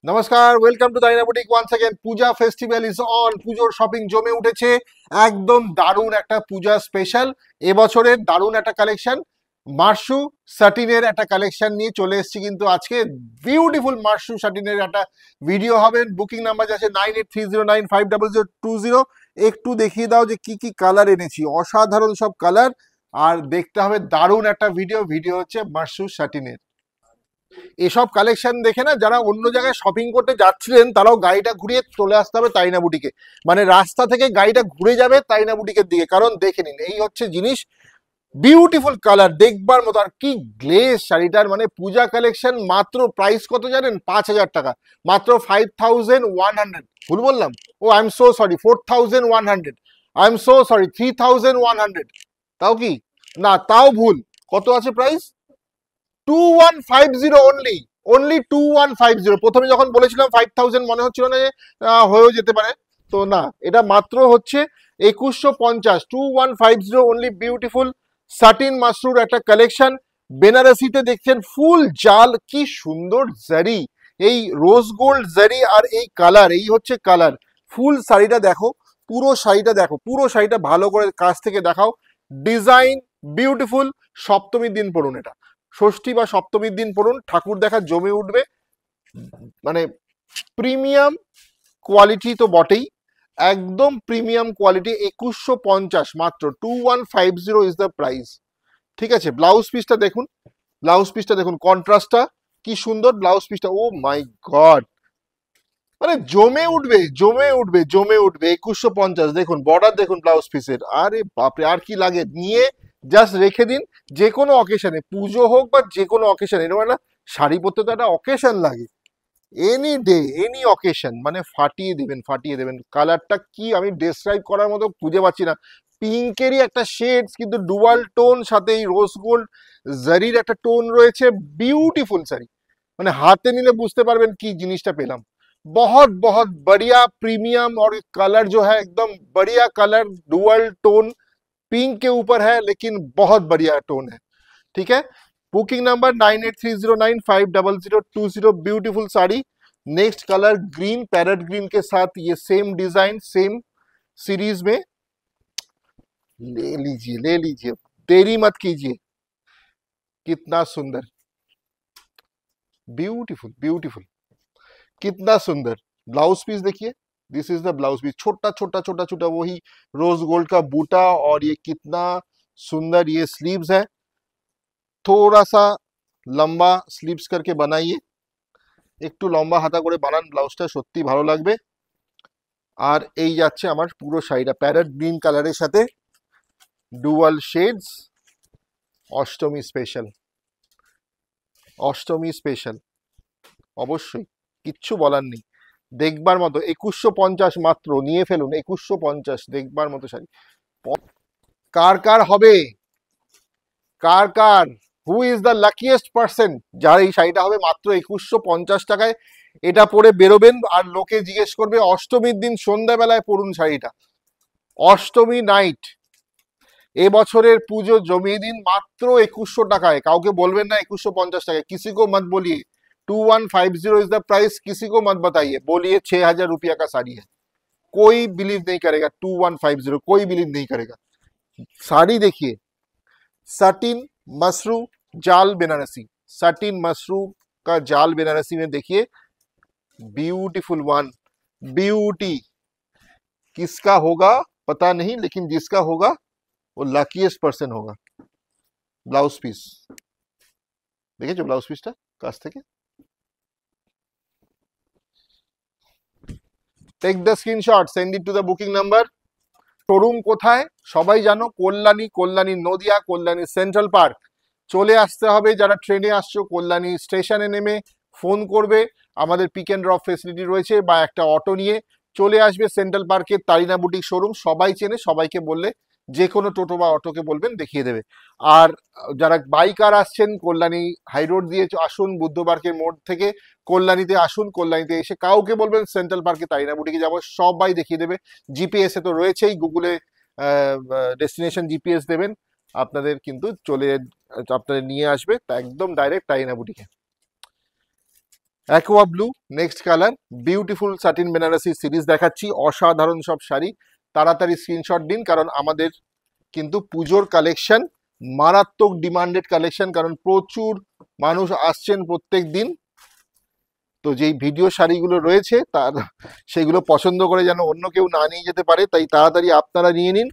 নমস্কার, welcome to তাইনা boutique once again. Puja festival is on. পুজোর শপিং জমে উঠেছে। একদম দারুণ একটা পূজা স্পেশাল এবছরের দারুণ একটা কালেকশন। মার্শু সাটিনের একটা কালেকশন নিয়ে চলে এসেছি কিন্তু আজকে। বিউটিফুল মার্শু সাটিনের একটা ভিডিও হবে। বুকিং নাম্বার আছে 9830950020। একটু দেখিয়ে দাও যে কি কি কালার এনেছি, অসাধারণ সব কালার। আর দেখতে হবে দারুণ একটা ভিডিও হচ্ছে মার্শু সাটিনের। এসব কালেকশন দেখে না যারা অন্য জায়গায় শপিং করতে যাচ্ছিলেন তারাও গাড়িটা ঘুরিয়ে চলে আসতে হবে তাইনা বুটিকে। মানে রাস্তা থেকে গাড়িটা ঘুরে যাবে তাইনা বুটিকের দিকে, কারণ দেখে নিন এই হচ্ছে জিনিস। বিউটিফুল কালার দেখবার মতো। আর কি গ্লেজ শাড়িটার, মানে পূজা কালেকশন। মাত্র প্রাইস কত জানেন? 5,000 টাকা। মাত্র 5100। ভুল বললাম? Oh I am so sorry, 4100। I am so sorry, 3100। তাও কি না, তাও ভুল। কত আছে প্রাইস? 2150 অনলি। অনলি 2150। প্রথমে যখন বলেছিলাম 5000 মনে হচ্ছিল না যে হয়েও যেতে পারে, তো না, এটা মাত্র হচ্ছে 2150। 2150 অনলি। বিউটিফুল সাটিন মাসরুর একটা কালেকশন। বেনারসিতে দেখছেন ফুল জাল, কি সুন্দর জারি, এই রোজ গোল্ড জারি আর এই কালার, এই হচ্ছে কালার। ফুল শাড়িটা দেখো, পুরো শাড়িটা দেখো, পুরো শাড়িটা ভালো করে কাছ থেকে দেখাও। Design beautiful. সপ্তমীর দিন পড়ুন এটা, ষষ্ঠী বা সপ্তমীর দিন পড়ুন, ঠাকুর দেখা জমে উঠবে। মানে প্রিমিয়াম কোয়ালিটি তো বটেই, একদম প্রিমিয়াম কোয়ালিটি। 2150 মাত্র। 2150 ইজ দ্য প্রাইস। ঠিক আছে, ব্লাউজ পিসটা দেখুন, ব্লাউজ পিসটা দেখুন, কন্ট্রাস্টটা কি সুন্দর। ব্লাউজ পিসটা, ও মাই গড, মানে জমে উঠবে জমে উঠবে জমে উঠবে। 2150 দেখুন, বর্ডার দেখুন ব্লাউজ পিসের। আরে বাপরে, আর কি লাগে, নিয়ে জাস্ট রেখে দিন। যে কোনো অকেশনে, পুজো হোক বা যে কোনো অকেশন, এরকম একটা শাড়ি পরতে তো একটা অকেশন লাগে। এনি ডে, এনি অকেশন, মানে ফাটিয়ে দিবেন, ফাটিয়ে দেবেন। কালারটা কি আমি ডেসক্রাইব করার মতো খুঁজে পাচ্ছি না। পিঙ্কেরই একটা শেডস, কিন্তু ডুয়াল টোন, সাথে এই রোজ গোল্ড জারির একটা টোন রয়েছে। বিউটিফুল শাড়ি, মানে হাতে নিলে বুঝতে পারবেন কি জিনিসটা পেলাম। बहुत बहुत बढ़िया प्रीमियम। और कलर जो है एकदम बढ़िया कलर, डुअल टोन, पिंक के ऊपर है लेकिन बहुत बढ़िया टोन है। ठीक है, booking number 9830950020। Beautiful sari. Next colour green, parrot green के साथ ये सेम डिजाइन, सेम सीरीज में। ले लीजिए, ले लीजिए, देरी मत कीजिए। कितना सुंदर, ब्यूटीफुल ब्यूटीफुल, कितना सुंदर। ब्लाउज पीस देखिए, this is the blouse piece. छोटा छोटा छोटा छोटा वही रोज गोल्ड का बूटा, और ये कितना सुंदर ये स्लीव्स है। थोड़ा सा লম্বা স্লিভস करके বানাইয়ে, একটু লম্বা হাতা করে বানান, ব্লাউজটা সত্যি ভালো লাগবে। আর এই যাচ্ছে আমার পুরো শাড়িটা প্যারেট গ্রিন কালারের সাথে dual shades. Ashtami special, Ashtami special, অবশ্যই, কিচ্ছু বলার নেই। দেখবার মতো। 2150 মাত্র, নিয়ে ফেলুন। 2150, দেখবার মতো শাড়ি। কার কার হবে, কার কার, who is the luckiest person যার এই শাড়িটা হবে মাত্র 2150 টাকায়। এটা পরে বেরোবেন আর লোকে জিজ্ঞেস করবে অষ্টমীর দিন সন্ধ্যাবেলায় পরুন শাড়িটা। অষ্টমী নাইট, এবছরের পুজো জমিয়ে দিন মাত্র 2100 টাকায়। কাউকে বলবেন না 2150 টাকায়, किसी को मत बोलिए। 2150 इज द प्राइस, किसी को मत बताइए। बोलिए 6000 रुपया का साड़ी है, कोई बिलीव नहीं करेगा। 2150 कोई बिलीव नहीं करेगा। साड़ी देखिए, सटिन मसरू जाल बेनारसी, सटिन मसरू का जाल बेनारसी में देखिए, ब्यूटीफुल वन, ब्यूटी। किसका होगा पता नहीं, लेकिन जिसका होगा वो লাকিয়েস্ট পার্সন होगा। ব্লাউজ পিস দেখেছো, ব্লাউজ পিসটা কাছ থেকে। Take the screenshot, send it to the booking number. Showroom কোথায় সবাই জানো, কল্যাণী, কল্যাণী নদিয়া, কল্যাণী সেন্ট্রাল পার্ক। চলে আসতে হবে। যারা ট্রেনে আসছো, কল্যাণী স্টেশনে নেমে ফোন করবে, আমাদের পিক অ্যান্ড ড্রপ ফেসিলিটি রয়েছে, বা একটা অটো নিয়ে চলে আসবে সেন্ট্রাল পার্কের তারিনা বুটিক শোরুম। সবাই চেনে, সবাইকে বললে যে কোনো টোটো বা অটোকে বলবেন, দেখিয়ে দেবে। আর যারা বাইকার আসছেন, কল্যাণী হাই রোড দিয়ে আসুন, বুদ্ধ পার্কের মোড় থেকে কল্যাণীতে আসুন। কল্যাণীতে এসে কাউকে বলবেন সেন্ট্রাল পার্কে তারিনা বুটিকে যাবো, সবাই দেখিয়ে দেবে। জিপিএস এ তো রয়েছেই, গুগলে ডেস্টিনেশন জিপিএস দেবেন, আপনাদের কিন্তু চলে, আপনাদের নিয়ে আসবে তা একদম ডাইরেক্ট তারিনা বুটিকে। Aqua blue next colour, beautiful satin Banarasi series দেখাচ্ছি, অসাধারণ সব শাড়ি। তাড়াতাড়ি স্ক্রিনশট দিন, কারণ আমাদের কিন্তু পুজোর কালেকশন মারাত্মক ডিমান্ডেড কালেকশন, কারণ প্রচুর মানুষ আসছেন প্রত্যেক দিন। তো যেই ভিডিও শাড়িগুলো রয়েছে তার সেগুলো পছন্দ করে যেন অন্য কেউ না নিয়ে যেতে পারে, তাই তাড়াতাড়ি আপনারা নিয়ে নিন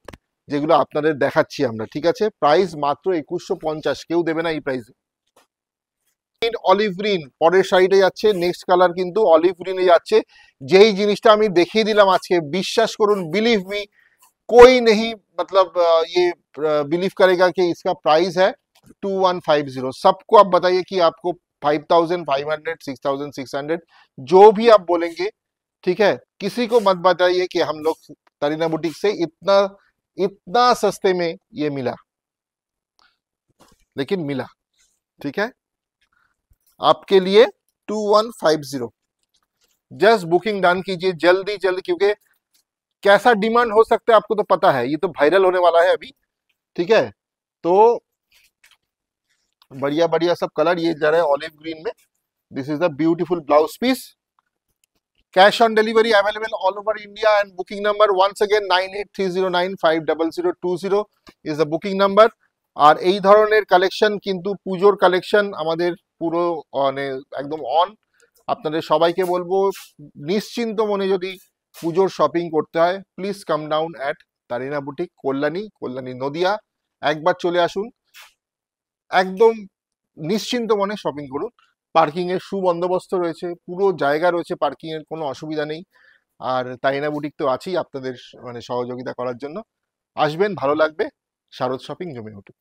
যেগুলো আপনাদের দেখাচ্ছি আমরা, ঠিক আছে? প্রাইস মাত্র 2150, কেউ দেবে না এই প্রাইসে। অলিভ গ্রিন পরের শাড়িটা যাচ্ছে, নেক্সট কালার কিন্তু অলিভ গ্রিনে যাচ্ছে। যেই জিনিসটা আমি দেখিয়ে দিলাম আজকে, বিশ্বাস করুন, बिलीव मी, कोई नहीं मतलब ये बिलीव करेगा कि इसका प्राइस है 2150। सबको आप बताइए कि आपको 5500, 6600, जो भी आप बोलेंगे, ठीक है? किसी को मत बताइए कि हम लोग तरीना बुटीक से इतना इतना सस्ते में ये मिला, लेकिन मिला, ठीक है? आपके लिए 2150, जस्ट बुकिंग डन कीजिए जल्दी जल्दी, क्योंकि कैसा डिमांड हो सकता है आपको तो पता है, ये तो वायरल होने वाला है अभी, ठीक है? तो बढ़िया बढ़िया सब कलर ये जा रहा है ऑलिव ग्रीन में। This is the beautiful blouse piece. Cash on delivery available all over India and booking number once again 9830950020 is the booking number. আর এই ধরনের কালেকশন কিন্তু পুজোর কালেকশন আমাদের পুরো মানে একদম অন। আপনাদের সবাইকে বলবো নিশ্চিন্ত মনে যদি পুজোর শপিং করতে হয়, please come down at Tarina boutique, Kalyani Nadia. একবার চলে আসুন, একদম নিশ্চিন্ত মনে শপিং করুন। পার্কিং এর সুবন্দোবস্ত রয়েছে, পুরো জায়গা রয়েছে, পার্কিং এর কোনো অসুবিধা নেই। আর তাইনা বুটিক তো আছেই আপনাদের মানে সহযোগিতা করার জন্য। আসবেন, ভালো লাগবে, শারদ শপিং জমে উঠুক।